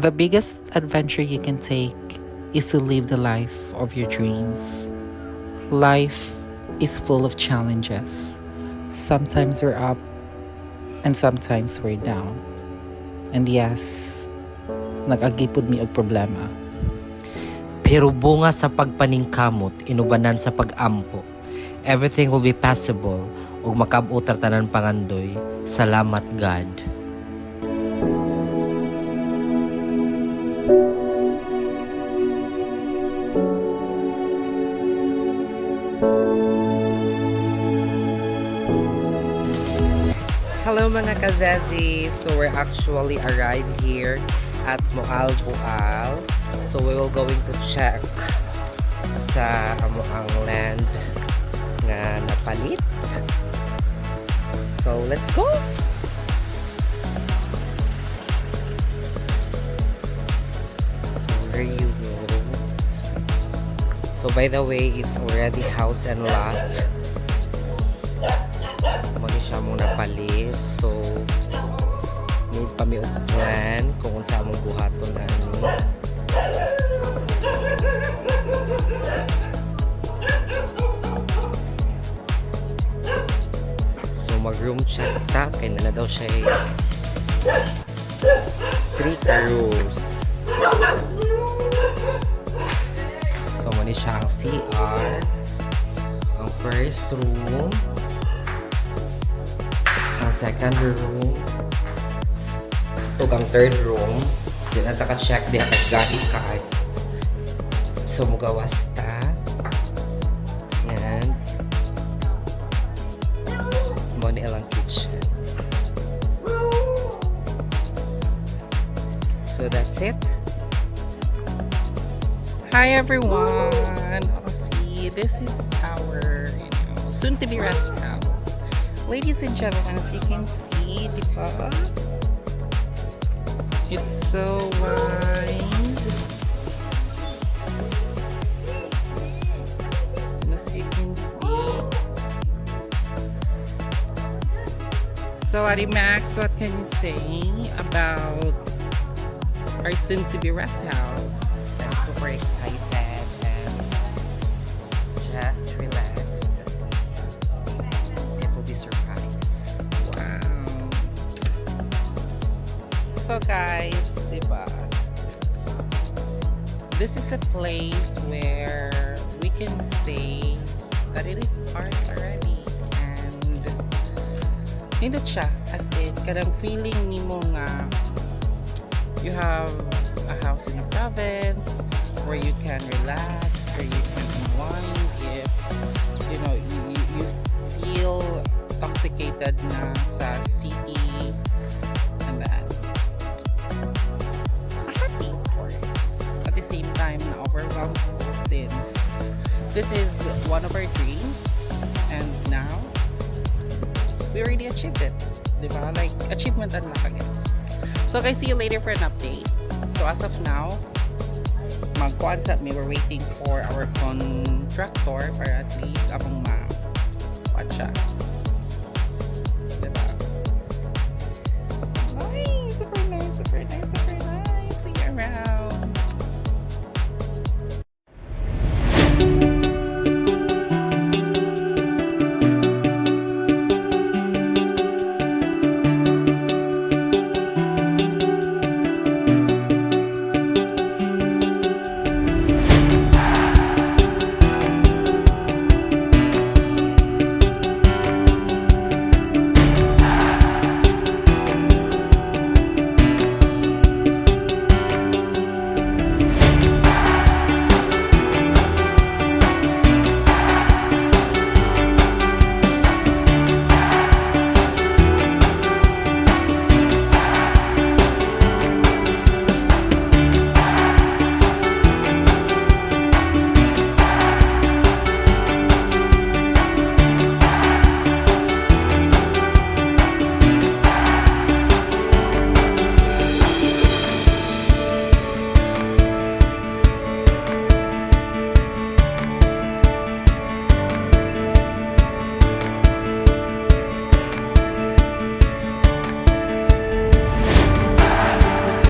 The biggest adventure you can take is to live the life of your dreams. Life is full of challenges. Sometimes we're up and sometimes we're down. And yes, nag-agipod mi og problema. Pero bunga sa pagpaningkamot, inubanan sa pag-ampo. Everything will be passable ug makabutar tanan pangandoy. Salamat God. Hello mga kazazi! So we're actually arrived here at Moal Bual. So we will going to check sa amoang land nga napalit. So let's go! So where you go? So by the way, it's already house and lot. Mali siya mong napalit. So need pa mi og plan kung unsa among buhaton ani. So mag room check ta kay na daw siya 3 rooms. So mali siya ang CR, ang first room, ang second room, ug ang third room. Di na ka check di ang gani kay. So mugawas ta. Yan. Mo ni lang kitchen. So that's it. Hi everyone! See, this is our, soon to be rest house. Ladies and gentlemen, as you can see, diba? It's so wide. And as you can see. So, Adi Max, what can you say about our soon to be rest house? I'm super excited and just relax. It will be surprise. Wow. So guys, diba? This is a place where we can say that it is ours already. And nindot siya, as in, kadang feeling nimo nga you have a house in a province where you can relax, where you can unwind if you feel intoxicated na sa city and that. Happy, of course. At the same time, na overwhelmed since this is one of our dreams and now we already achieved it. Diba? Like, achievement unlock again. So guys, see you later for an update. So as of now, mag-concept me, we're waiting for our contractor para at least akong ma-watcha.